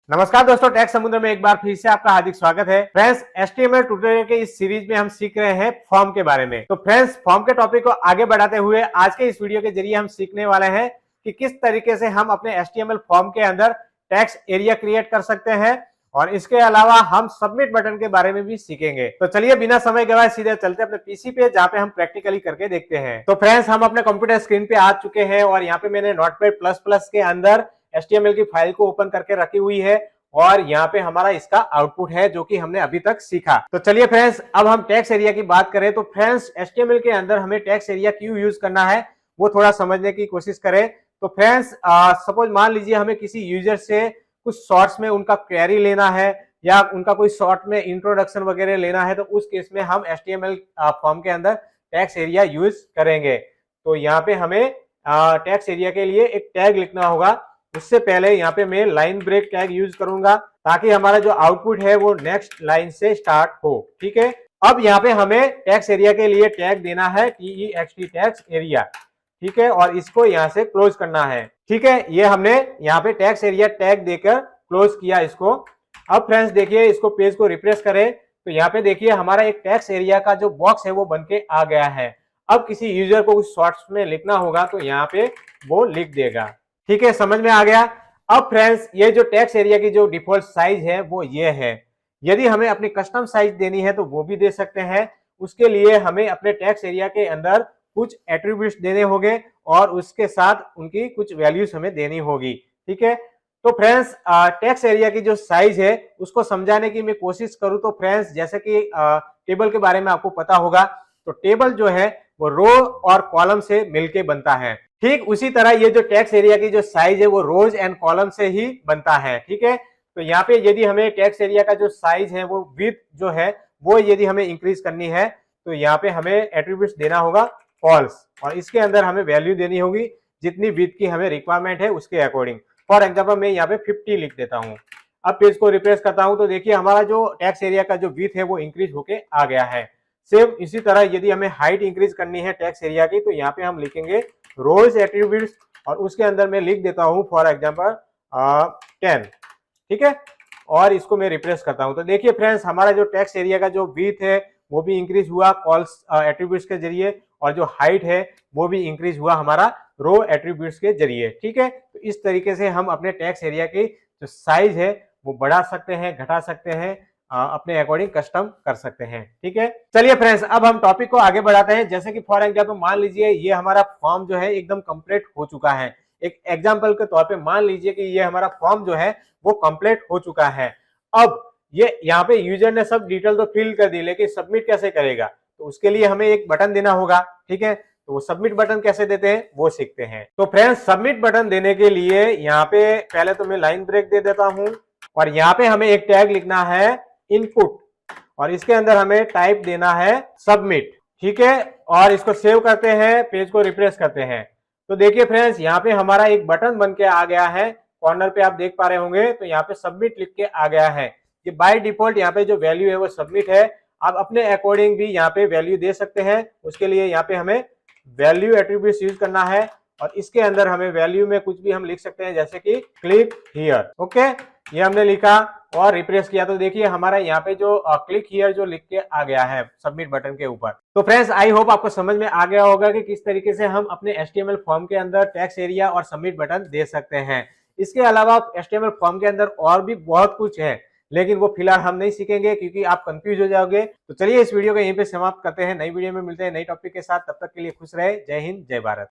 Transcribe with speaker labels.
Speaker 1: नमस्कार दोस्तों, टैक्स समुद्र में एक बार फिर से आपका हार्दिक स्वागत है। फ्रेंड्स, HTML ट्यूटोरियल के इस सीरीज में हम सीख रहे हैं फॉर्म के बारे में। तो फ्रेंड्स, फॉर्म के टॉपिक को आगे बढ़ाते हुए आज के इस वीडियो के जरिए हम सीखने वाले हैं कि किस तरीके से हम अपने HTML फॉर्म के अंदर टैक्स एरिया क्रिएट कर सकते हैं और इसके अलावा हम सबमिट बटन के बारे में भी सीखेंगे। तो चलिए बिना समय गवाए सीधे चलते अपने पीसी पे, जहाँ पे हम प्रैक्टिकली करके देखते हैं। तो फ्रेंड्स, हम अपने कंप्यूटर स्क्रीन पे आ चुके हैं और यहाँ पे मैंने नोटपैड++ के अंदर HTML की फाइल को ओपन करके रखी हुई है और यहाँ पे हमारा इसका आउटपुट है जो कि हमने अभी तक सीखा। तो चलिए फ्रेंड्स, अब हम टैक्स एरिया की बात करें तो फ्रेंड्स, HTML के अंदर हमें टैक्स एरिया क्यों यूज करना है वो थोड़ा समझने की कोशिश करें। तो फ्रेंड्स, सपोज मान लीजिए हमें किसी यूजर से कुछ शॉर्ट्स में उनका क्वेरी लेना है या उनका कोई शॉर्ट में इंट्रोडक्शन वगैरह लेना है, तो उस केस में हम HTML फॉर्म के अंदर टैक्स एरिया यूज करेंगे। तो यहाँ पे हमें टैक्स एरिया के लिए एक टैग लिखना होगा। उससे पहले यहाँ पे मैं लाइन ब्रेक टैग यूज करूंगा ताकि हमारा जो आउटपुट है वो नेक्स्ट लाइन से स्टार्ट हो। ठीक है, अब यहाँ पे हमें टैक्स एरिया के लिए टैग देना है TEXT टैक्स एरिया। ठीक है, और इसको यहाँ से क्लोज करना है। ठीक है, ये हमने यहाँ पे टैक्स एरिया टैग देकर क्लोज किया इसको। अब फ्रेंड्स देखिए, इसको पेज को रिफ्रेश करें तो यहाँ पे देखिए हमारा एक टैक्स एरिया का जो बॉक्स है वो बन के आ गया है। अब किसी यूजर को कुछ शॉर्ट्स में लिखना होगा तो यहाँ पे वो लिख देगा। ठीक है, समझ में आ गया। अब फ्रेंड्स, ये जो टैक्स एरिया की जो डिफॉल्ट साइज है वो ये है। यदि हमें अपनी कस्टम साइज देनी है तो वो भी दे सकते हैं। उसके लिए हमें अपने टैक्स एरिया के अंदर कुछ एट्रीब्यूट्स देने होंगे और उसके साथ उनकी कुछ वैल्यूज हमें देनी होगी। ठीक है, तो फ्रेंड्स, टैक्स एरिया की जो साइज है उसको समझाने की मैं कोशिश करूं तो फ्रेंड्स, जैसे कि टेबल के बारे में आपको पता होगा, तो टेबल जो है वो रो और कॉलम से मिलके बनता है। ठीक उसी तरह ये जो टैक्स एरिया की जो साइज है वो रोज एंड कॉलम से ही बनता है। ठीक है, तो यहाँ पे यदि हमें टैक्स एरिया का जो साइज है वो विड्थ जो है वो यदि हमें इंक्रीज करनी है तो यहाँ पे हमें एट्रीब्यूट्स देना होगा फॉल्स, और इसके अंदर हमें वैल्यू देनी होगी जितनी विड्थ की हमें रिक्वायरमेंट है उसके अकॉर्डिंग। फॉर एग्जाम्पल मैं यहाँ पे 50 लिख देता हूँ। अब पेज को रिफ्रेश करता हूँ तो देखिए हमारा जो टैक्स एरिया का जो विड्थ है वो इंक्रीज होके आ गया है। सेम इसी तरह यदि हमें हाइट इंक्रीज करनी है टैक्स एरिया की तो यहाँ पे हम लिखेंगे रोज एट्रीब्यूट्स और उसके अंदर मैं लिख देता हूं फॉर एग्जांपल 10। ठीक है, और इसको मैं रिप्लेस करता हूं तो देखिए फ्रेंड्स, हमारा जो टैक्स एरिया का जो विड्थ है वो भी इंक्रीज हुआ कॉल्स एट्रीब्यूट्स के जरिए, और जो हाइट है वो भी इंक्रीज हुआ हमारा रो एट्रीब्यूट्स के जरिए। ठीक है, तो इस तरीके से हम अपने टैक्स एरिया की जो साइज है वो बढ़ा सकते हैं, घटा सकते हैं, अपने अकॉर्डिंग कस्टम कर सकते हैं। ठीक है, चलिए फ्रेंड्स, अब हम टॉपिक को आगे बढ़ाते हैं। जैसे कि फॉर एग्जांपल मान लीजिए ये हमारा फॉर्म जो है एकदम कंप्लीट हो चुका है। एक एग्जांपल के तौर पे मान लीजिए कि ये हमारा फॉर्म जो है वो कंप्लीट हो चुका है। अब ये यहाँ पे यूजर ने सब डिटेल तो फिल कर दी, लेकिन सबमिट कैसे करेगा तो उसके लिए हमें एक बटन देना होगा। ठीक है, तो वो सबमिट बटन कैसे देते हैं वो सीखते हैं। तो फ्रेंड्स, सबमिट बटन देने के लिए यहाँ पे पहले तो मैं लाइन ब्रेक दे देता हूँ और यहाँ पे हमें एक टैग लिखना है इनपुट और इसके अंदर हमें टाइप देना है सबमिट। ठीक है, और इसको सेव करते हैं, पेज को रिफ्रेश करते हैं तो देखिए फ्रेंड्स, यहाँ पे हमारा एक बटन बन के आ गया है। कॉर्नर पे आप देख पा रहे होंगे तो यहाँ पे सबमिट लिख के आ गया है। ये बाय डिफॉल्ट यहाँ पे जो वैल्यू है वो सबमिट है। आप अपने अकॉर्डिंग भी यहाँ पे वैल्यू दे सकते हैं। उसके लिए यहाँ पे हमें वैल्यू एट्रीब्यूट्स यूज करना है और इसके अंदर हमें वैल्यू में कुछ भी हम लिख सकते हैं, जैसे कि क्लिक हियर। ओके, ये हमने लिखा और रिप्रेस किया तो देखिए हमारा यहाँ पे जो क्लिक हियर जो लिख के आ गया है सबमिट बटन के ऊपर। तो फ्रेंड्स, आई होप आपको समझ में आ गया होगा कि किस तरीके से हम अपने HTML फॉर्म के अंदर टैक्स एरिया और सबमिट बटन दे सकते हैं। इसके अलावा HTML फॉर्म के अंदर और भी बहुत कुछ है, लेकिन वो फिलहाल हम नहीं सीखेंगे क्योंकि आप कंफ्यूज हो जाओगे। तो चलिए इस वीडियो को यहीं पे समाप्त करते हैं। नई वीडियो में मिलते हैं नई टॉपिक के साथ। तब तक के लिए खुश रहे। जय हिंद, जय भारत।